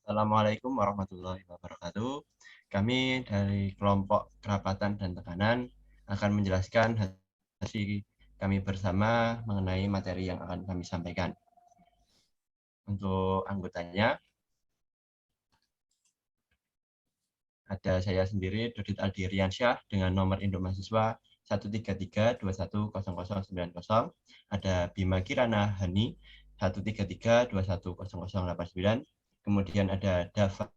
Assalamualaikum warahmatullahi wabarakatuh. Kami dari kelompok kerapatan dan tekanan akan menjelaskan hasil kami bersama mengenai materi yang akan kami sampaikan. Untuk anggotanya, ada saya sendiri, Dodit Aldi Riansyah, dengan nomor induk mahasiswa 133210090. Ada Bima Kirana Hani, 133210089. Kemudian ada Dava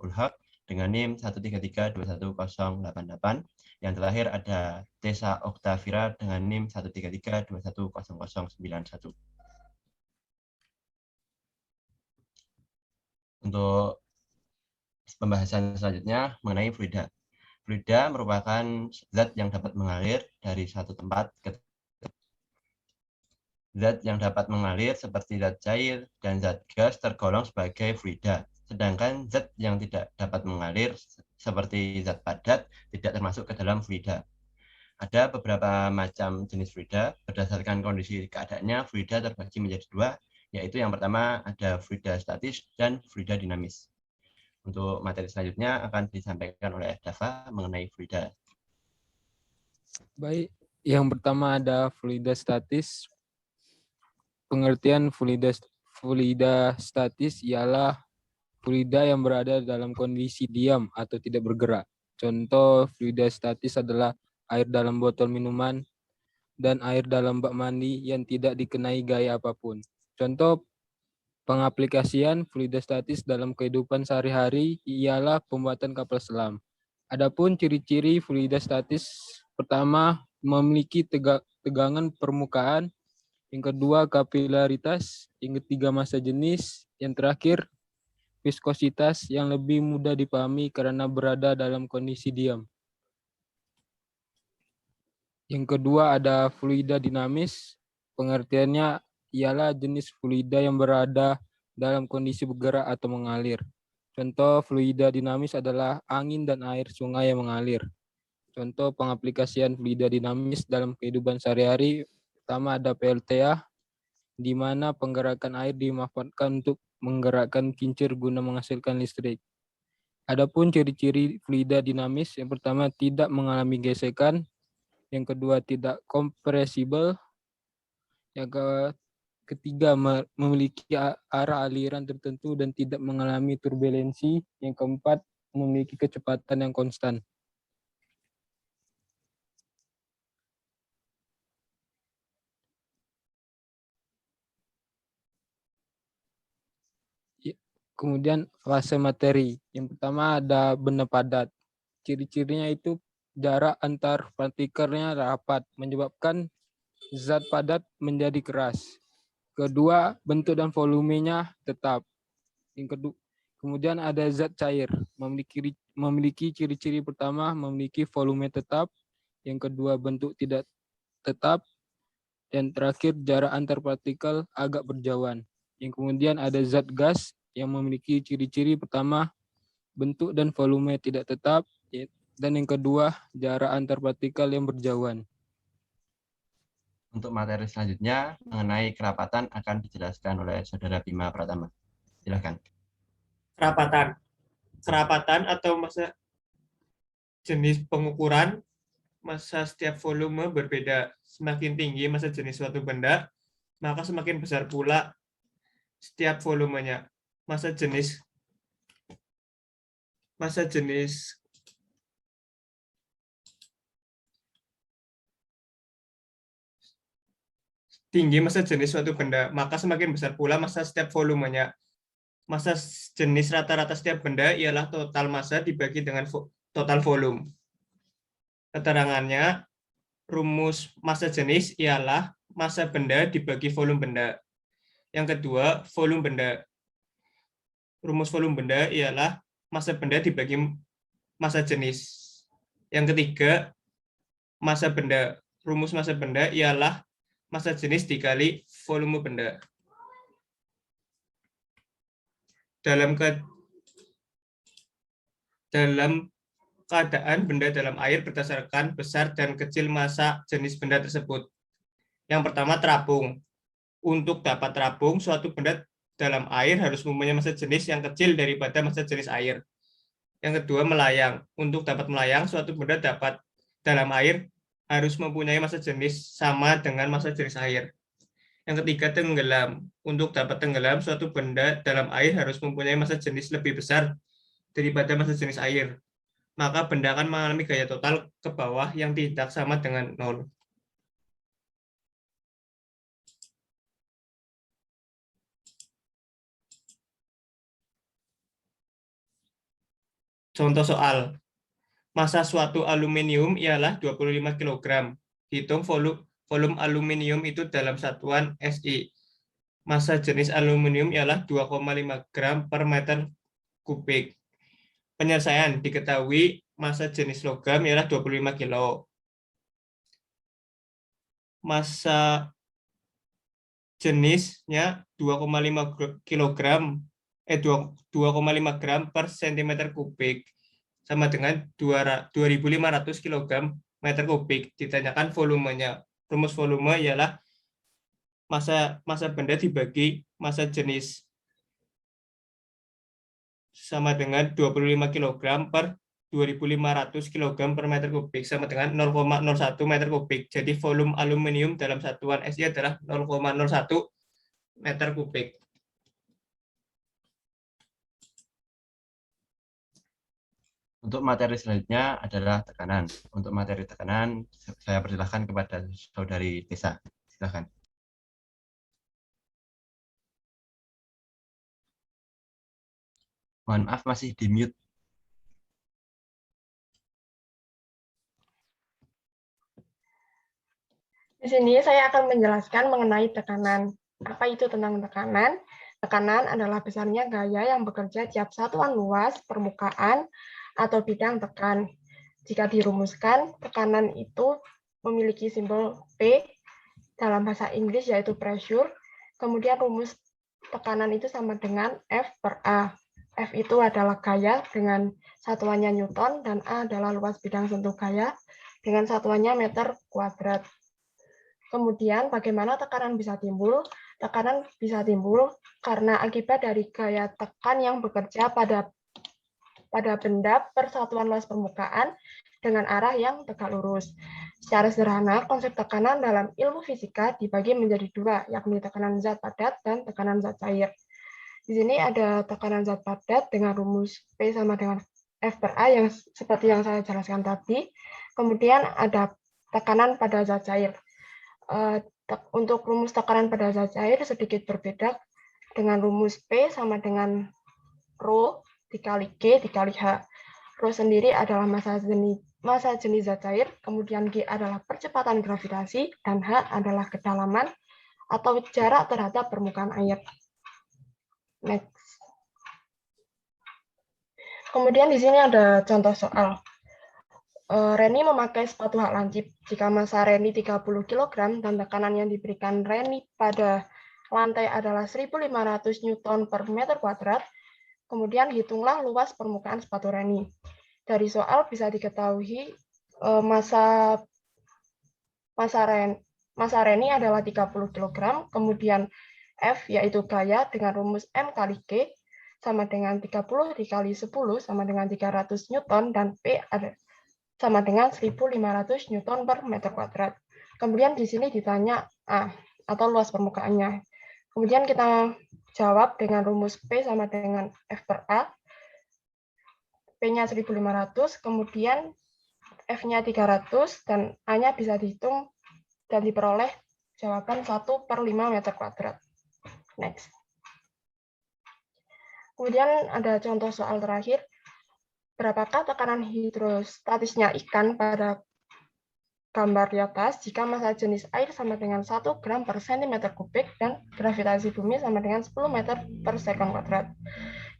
Ulhaq dengan NIM 133210088. Yang terakhir ada Tessa Oktavira dengan NIM 133210091. Untuk pembahasan selanjutnya mengenai fluida. Fluida merupakan zat yang dapat mengalir dari satu tempat ke zat yang dapat mengalir seperti zat cair dan zat gas tergolong sebagai fluida. Sedangkan zat yang tidak dapat mengalir seperti zat padat tidak termasuk ke dalam fluida. Ada beberapa macam jenis fluida. Berdasarkan kondisi keadaannya, fluida terbagi menjadi dua, yaitu yang pertama ada fluida statis dan fluida dinamis. Untuk materi selanjutnya akan disampaikan oleh Dava mengenai fluida. Baik, yang pertama ada fluida statis. Pengertian fluida statis ialah fluida yang berada dalam kondisi diam atau tidak bergerak. Contoh fluida statis adalah air dalam botol minuman dan air dalam bak mandi yang tidak dikenai gaya apapun. Contoh pengaplikasian fluida statis dalam kehidupan sehari-hari ialah pembuatan kapal selam. Adapun ciri-ciri fluida statis, pertama memiliki tegangan permukaan, yang kedua kapilaritas, yang ketiga massa jenis, yang terakhir viskositas yang lebih mudah dipahami karena berada dalam kondisi diam. Yang kedua ada fluida dinamis, pengertiannya ialah jenis fluida yang berada dalam kondisi bergerak atau mengalir. Contoh fluida dinamis adalah angin dan air sungai yang mengalir. Contoh pengaplikasian fluida dinamis dalam kehidupan sehari-hari, pertama ada PLTA, di mana penggerakan air dimanfaatkan untuk menggerakkan kincir guna menghasilkan listrik. Adapun ciri-ciri fluida dinamis, yang pertama tidak mengalami gesekan, yang kedua tidak kompresibel, yang ketiga memiliki arah aliran tertentu dan tidak mengalami turbulensi, yang keempat memiliki kecepatan yang konstan. Kemudian fase materi. Yang pertama ada benda padat. Ciri-cirinya itu jarak antar partikelnya rapat, menyebabkan zat padat menjadi keras. Kedua, bentuk dan volumenya tetap. Yang kedua, kemudian ada zat cair, memiliki ciri-ciri pertama memiliki volume tetap, yang kedua bentuk tidak tetap, dan terakhir jarak antar partikel agak berjauhan. Yang kemudian ada zat gas yang memiliki ciri-ciri pertama bentuk dan volume tidak tetap, dan yang kedua jarak antar partikel yang berjauhan. Untuk materi selanjutnya mengenai kerapatan akan dijelaskan oleh Saudara Bima Pratama. Silakan. Kerapatan atau massa jenis pengukuran massa setiap volume berbeda. Semakin tinggi massa jenis suatu benda, maka semakin besar pula setiap volumenya. Massa jenis tinggi massa jenis suatu benda, maka semakin besar pula massa setiap volumenya. Massa jenis rata-rata setiap benda ialah total massa dibagi dengan total volume. Keterangannya, rumus massa jenis ialah massa benda dibagi volume benda. Yang kedua, volume benda. Rumus volume benda ialah massa benda dibagi massa jenis. Yang ketiga, massa benda. Rumus massa benda ialah massa jenis dikali volume benda. Dalam keadaan benda dalam air berdasarkan besar dan kecil massa jenis benda tersebut. Yang pertama, terapung. Untuk dapat terapung, suatu benda dalam air harus mempunyai massa jenis yang kecil daripada massa jenis air. Yang kedua, melayang. Untuk dapat melayang, suatu benda dapat dalam air harus mempunyai massa jenis sama dengan massa jenis air. Yang ketiga, tenggelam. Untuk dapat tenggelam, suatu benda dalam air harus mempunyai massa jenis lebih besar daripada massa jenis air. Maka benda akan mengalami gaya total ke bawah yang tidak sama dengan 0. Contoh soal. Massa suatu aluminium ialah 25 kg. Hitung volume aluminium itu dalam satuan SI. Massa jenis aluminium ialah 2,5 gram per meter kubik. Penyelesaian, diketahui massa jenis logam ialah 25 kilo. Massa jenisnya 2,5 gram per cm kubik, sama dengan 2.500 kg meter kubik. Ditanyakan volumenya. Rumus volume ialah massa benda dibagi massa jenis, sama dengan 25 kg per 2.500 kg per meter kubik, sama dengan 0,01 meter kubik. Jadi volume aluminium dalam satuan SI adalah 0,01 meter kubik. Untuk materi selanjutnya adalah tekanan. Untuk materi tekanan, saya persilahkan kepada Saudari Tessa. Silakan. Mohon maaf, masih di mute. Di sini saya akan menjelaskan mengenai tekanan. Apa itu tentang tekanan? Tekanan adalah besarnya gaya yang bekerja tiap satuan luas, permukaan, atau bidang tekan. Jika dirumuskan, tekanan itu memiliki simbol P dalam bahasa Inggris yaitu pressure. Kemudian rumus tekanan itu sama dengan F per A. F itu adalah gaya dengan satuannya Newton, dan A adalah luas bidang sentuh gaya dengan satuannya meter kuadrat. Kemudian bagaimana tekanan bisa timbul? Tekanan bisa timbul karena akibat dari gaya tekan yang bekerja pada benda per satuan luas permukaan dengan arah yang tegak lurus. Secara sederhana, konsep tekanan dalam ilmu fisika dibagi menjadi dua, yakni tekanan zat padat dan tekanan zat cair. Di sini ada tekanan zat padat dengan rumus P sama dengan F per A yang seperti yang saya jelaskan tadi. Kemudian ada tekanan pada zat cair. Untuk rumus tekanan pada zat cair sedikit berbeda dengan rumus P sama dengan Rho dikali G dikali H. Rho sendiri adalah massa jenis zat cair, kemudian G adalah percepatan gravitasi, dan H adalah kedalaman atau jarak terhadap permukaan air. Next. Kemudian di sini ada contoh soal. Reni memakai sepatu hak lancip. Jika massa Reni 30 kg dan tekanan yang diberikan Reni pada lantai adalah 1.500 Newton per meter kuadrat, kemudian hitunglah luas permukaan sepatu Reni. Dari soal bisa diketahui massa Reni adalah 30 kg, kemudian F yaitu gaya dengan rumus M kali G sama dengan 30 dikali 10 sama dengan 300 Newton, dan P ada sama dengan 1.500 Newton per meter kuadrat. Kemudian di sini ditanya A, atau luas permukaannya. Kemudian kita jawab dengan rumus P sama dengan F per A. P-nya 1.500, kemudian F-nya 300, dan A-nya bisa dihitung dan diperoleh jawaban 1/5 meter kuadrat. Next. Kemudian ada contoh soal terakhir. Berapakah tekanan hidrostatisnya ikan pada gambar di atas jika massa jenis air sama dengan 1 gram per cm kubik dan gravitasi bumi sama dengan 10 meter per sekon kuadrat?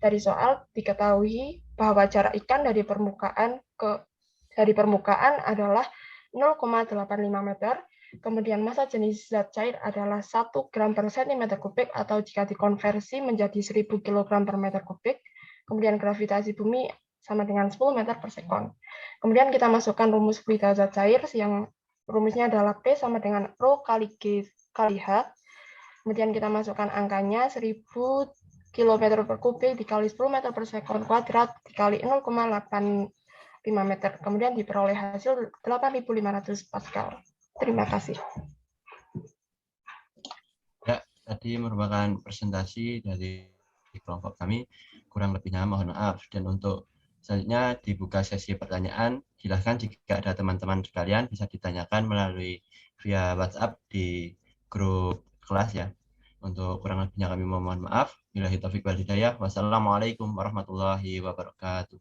Dari soal diketahui bahwa jarak ikan dari permukaan adalah 0,85 meter, kemudian massa jenis zat cair adalah 1 gram per cm kubik atau jika dikonversi menjadi 1000 kg per meter kubik, kemudian gravitasi bumi sama dengan 10 meter per sekon. Kemudian kita masukkan rumus fluida zat cair yang rumusnya adalah P sama dengan Rho kali G kali H. Kemudian kita masukkan angkanya 1000 kilometer per kubik dikali 10 meter per sekon kuadrat dikali 0,85 meter. Kemudian diperoleh hasil 8.500 Pascal. Terima kasih. Ya, tadi merupakan presentasi dari kelompok kami. Kurang lebihnya mohon maaf. Dan untuk selanjutnya dibuka sesi pertanyaan. Silahkan jika ada teman-teman sekalian bisa ditanyakan melalui via WhatsApp di grup kelas ya. Untuk kurang lebihnya kami mohon maaf. Billahi taufiq wal hidayah. Wassalamualaikum warahmatullahi wabarakatuh.